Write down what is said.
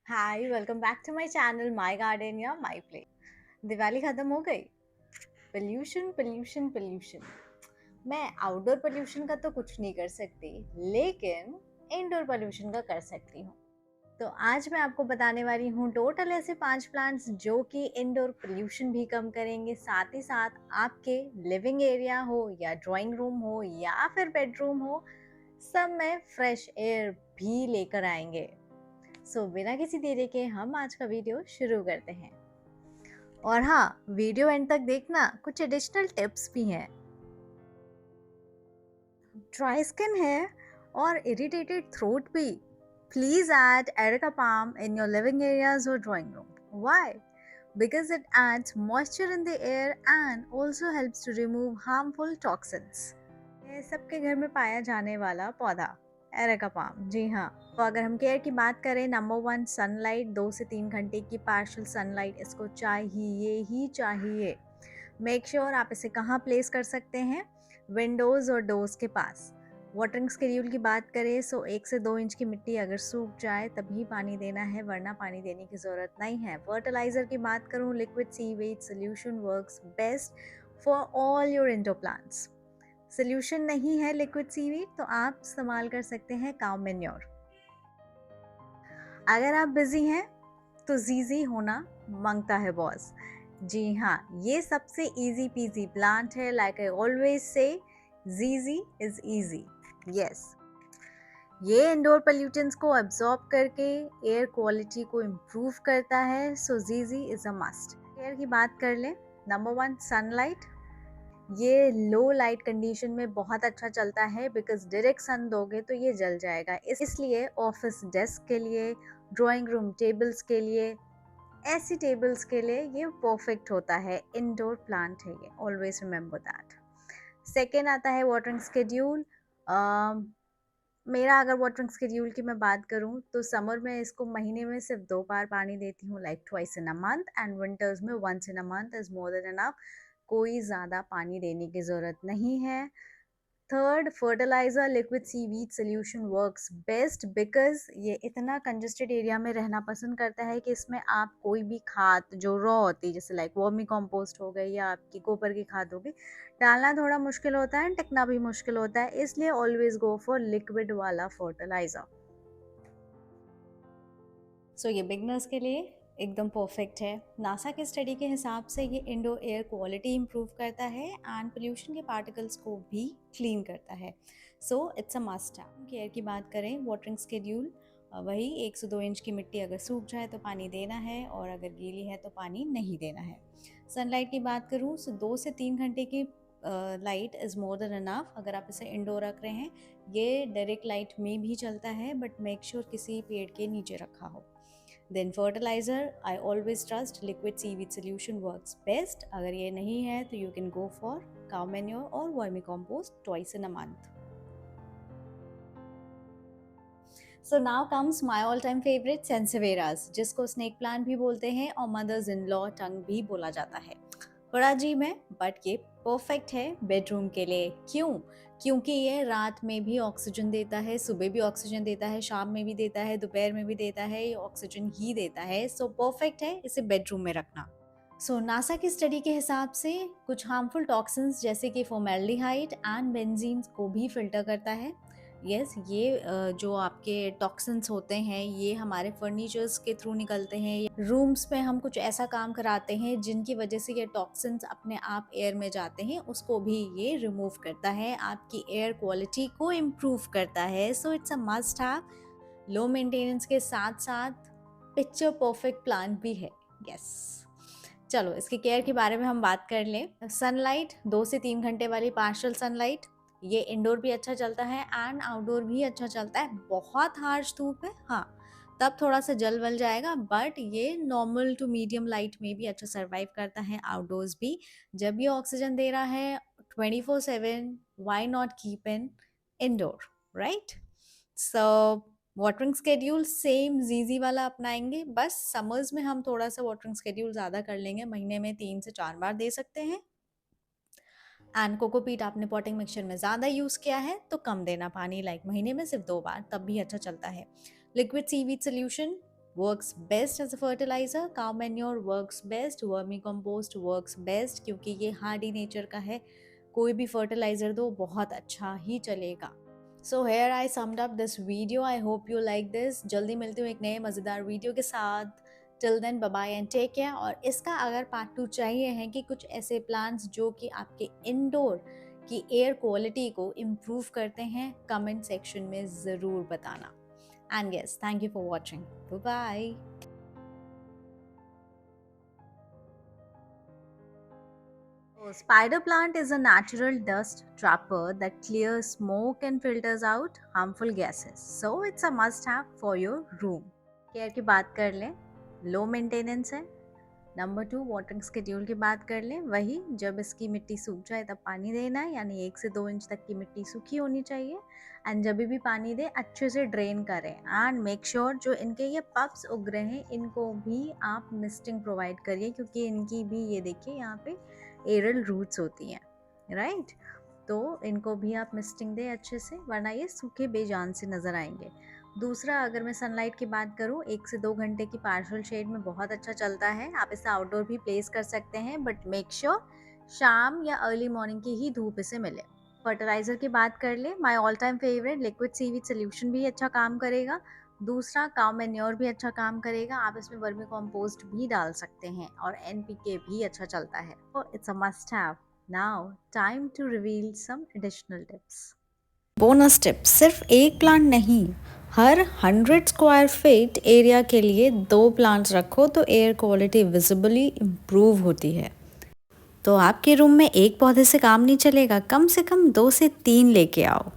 Hi welcome back to my channel my garden या my play. Diwali खत्म हो गई। Pollution pollution pollution. मैं आउटडोर पोल्यूशन का तो कुछ नहीं कर सकती, लेकिन इंडोर पोल्यूशन का कर सकती हूँ। तो आज मैं आपको बताने वाली हूँ टोटल ऐसे 5 प्लांट्स जो कि इंडोर पोल्यूशन भी कम करेंगे, साथ ही साथ आपके लिविंग एरिया हो या ड्राइंग रूम हो या फिर बेडरूम हो, सब में फ्रेश एयर भी लेकर आएंगे। बिना किसी देरी के हम आज का वीडियो शुरू करते हैं। और हाँ, वीडियो एंड तक देखना, कुछ एडिशनल टिप्स भी हैं। ड्राई स्किन है और इरिटेटेड थ्रोट भी, please add areca palm in your living areas और drawing room. Why? Because it adds moisture in the air and also helps to remove harmful toxins. ये सबके घर में पाया जाने वाला पौधा एरेका पाम, जी हाँ। तो अगर हम केयर की बात करें, नंबर 1 सनलाइट, 2 से 3 घंटे की पार्शियल सनलाइट इसको चाहिए ही चाहिए। मेक श्योर आप इसे कहाँ प्लेस कर सकते हैं, विंडोज़ और डोर्स के पास। वाटरिंग शेड्यूल की बात करें 1 से 2 इंच की मिट्टी अगर सूख जाए तभी पानी देना है, वरना पानी देने की ज़रूरत नहीं है। फर्टिलाइज़र की बात करूँ, liquid sewage solution works best for all your indoor plants. Solution नहीं है लिक्विड सीवीड तो आप इस्तेमाल कर सकते हैं काउ मैन्योर। अगर आप बिजी हैं तो जीजी होना मांगता है बॉस। जी हाँ, ये सबसे इजी पीजी प्लांट है। लाइक आई ऑलवेज से, जीजी इज इजी। यस, ये इंडोर पोल्यूटेंट्स को एब्जॉर्ब करके एयर क्वालिटी को इम्प्रूव करता है। सो जीजी इज अ मस्ट। एयर की बात कर लें, नंबर 1 सनलाइट। ये लो लाइट कंडीशन में बहुत अच्छा चलता है, बिकॉज डायरेक्ट सन दोगे तो ये जल जाएगा। इसलिए ऑफिस डेस्क के लिए, ड्राइंग रूम टेबल्स के लिए, ऐसी टेबल्स के लिए ये परफेक्ट होता है। इंडोर प्लांट है ये, ऑलवेज रिमेंबर दैट। सेकेंड आता है वाटरिंग स्केड्यूल। मेरा अगर वाटरिंग स्केड्यूल की मैं बात करूं तो समर में इसको महीने में सिर्फ 2 बार पानी देती हूँ, like twice in a month, and winters में once in a month is more than enough. कोई ज़्यादा पानी देने की ज़रूरत नहीं है। Third, fertiliser liquid seaweed solution works best, because ये इतना कंजेस्टेड एरिया में रहना पसंद करता है कि इसमें आप कोई भी खाद जो रॉ होती है, जैसे लाइक वर्मी कंपोस्ट हो गई या आपकी गोबर की खाद हो गई, डालना थोड़ा मुश्किल होता है, टिकना भी मुश्किल होता है। इसलिए ऑलवेज गो फॉर लिक्विड वाला फर्टिलाइजर। ये बिगनर्स के लिए एकदम परफेक्ट है। नासा के स्टडी के हिसाब से ये इंडोर एयर क्वालिटी इंप्रूव करता है एंड पोल्यूशन के पार्टिकल्स को भी क्लीन करता है। इट्स अ मस्ट है। केयर की बात करें, वाटरिंग स्केड्यूल वही 1 से 2 इंच की मिट्टी अगर सूख जाए तो पानी देना है, और अगर गीली है तो पानी नहीं देना है। सनलाइट की बात करूँ, 2 से 3 घंटे की light is more than enough. अगर आप इसे इंडोर रख रहे हैं, ये डायरेक्ट लाइट में भी चलता है, बट मेक श्योर किसी पेड़ के नीचे रखा हो। Then fertiliser, I always trust liquid seaweed solution works best. अगर ये नहीं है तो you can go for cow manure और vermicompost twice in a month. So now comes my all time favourite sansevieria, जिसको स्नेक प्लांट भी बोलते हैं और मदर्स इन लॉ टंग भी बोला जाता है। बड़ा अजीब है, बट ये परफेक्ट है बेडरूम के लिए। क्यों? क्योंकि ये रात में भी ऑक्सीजन देता है, सुबह भी ऑक्सीजन देता है, शाम में भी देता है, दोपहर में भी देता है, ये ऑक्सीजन ही देता है। परफेक्ट है इसे बेडरूम में रखना। नासा की स्टडी के हिसाब से कुछ हार्मफुल टॉक्सिन्स जैसे कि फॉर्मेल्डिहाइड एंड बेंजीन को भी फिल्टर करता है। यस, ये जो आपके टॉक्सिन्स होते हैं ये हमारे फर्नीचर्स के थ्रू निकलते हैं। रूम्स में हम कुछ ऐसा काम कराते हैं जिनकी वजह से ये टॉक्सिन्स अपने आप एयर में जाते हैं, उसको भी ये रिमूव करता है, आपकी एयर क्वालिटी को इम्प्रूव करता है। It's a must have. Low maintenance के साथ साथ पिक्चर परफेक्ट प्लांट भी है। यस, चलो इसकी केयर के बारे में हम बात कर लें। सनलाइट, 2 से 3 घंटे वाली पार्शियल सनलाइट, ये इंडोर भी अच्छा चलता है एंड आउटडोर भी अच्छा चलता है। बहुत हार्श धूप है, हाँ, तब थोड़ा सा जल वल जाएगा, बट ये नॉर्मल टू मीडियम लाइट में भी अच्छा सर्वाइव करता है, आउटडोर्स भी। जब ये ऑक्सीजन दे रहा है 24/7, why not keep in indoor, right? Watering schedule same जीजी वाला अपनाएंगे, बस समर्स में हम थोड़ा सा वाटरिंग स्केड्यूल ज़्यादा कर लेंगे, महीने में 3 से 4 बार दे सकते हैं। एंड कोकोपीट आपने पॉटिंग मिक्सचर में ज़्यादा यूज़ किया है तो कम देना पानी, लाइक महीने में सिर्फ 2 बार, तब भी अच्छा चलता है। Liquid seaweed solution works best as a fertiliser, cow manure works best, vermicompost works best, क्योंकि ये हार्डी नेचर का है, कोई भी फर्टिलाइज़र दो बहुत अच्छा ही चलेगा। So here I summed up this video, I hope you like this. जल्दी मिलती हूँ एक नए मज़ेदार वीडियो के साथ। Till then bye bye and take care. और इसका अगर पार्ट 2 चाहिए है कि कुछ ऐसे प्लान्स जो कि आपके इंडोर की एयर क्वालिटी को इम्प्रूव करते हैं, कमेंट सेक्शन में ज़रूर बताना। And yes, thank you for watching. Bye bye. Spider plant is a natural dust trapper that clears smoke and filters out harmful gases. So it's a must have for your room. Care की बात कर लें, low maintenance है। Number 2, watering schedule की बात कर लें, वही जब इसकी मिट्टी सूख जाए तब पानी देना है, यानी 1 से 2 इंच तक की मिट्टी सूखी होनी चाहिए। एंड जब भी पानी दे अच्छे से ड्रेन करें। एंड मेक श्योर जो इनके ये पप्स उग रहे हैं इनको भी आप मिस्टिंग प्रोवाइड करिए, क्योंकि इनकी भी ये देखिए यहाँ पे एरल रूट्स होती हैं, राइट। तो इनको भी आप मिस्टिंग दें अच्छे से, वरना ये सूखे बेजान से नज़र आएंगे। दूसरा, अगर मैं सनलाइट की बात करूँ, 1 से 2 घंटे की पार्शियल शेड में बहुत अच्छा चलता है। आप इसे आउटडोर भी प्लेस कर सकते हैं, बट मेक श्योर शाम या अर्ली मॉर्निंग की ही धूप इसे मिले। फर्टिलाइज़र की बात कर ले, my all time favourite liquid seaweed solution भी अच्छा काम करेगा। दूसरा, काउ मैन्योर भी अच्छा काम करेगा। आप इसमें वर्मी कंपोस्ट भी डाल सकते हैं, और एनपीके भी अच्छा चलता है। तो it's a must have. Now time to reveal some additional tips. Bonus tip, सिर्फ एक प्लांट नहीं, हर 100 स्क्वायर फीट एरिया के लिए 2 प्लांट्स रखो तो एयर क्वालिटी विजिबली इम्प्रूव होती है। तो आपके रूम में एक पौधे से काम नहीं चलेगा, कम से कम 2 से 3 लेके आओ।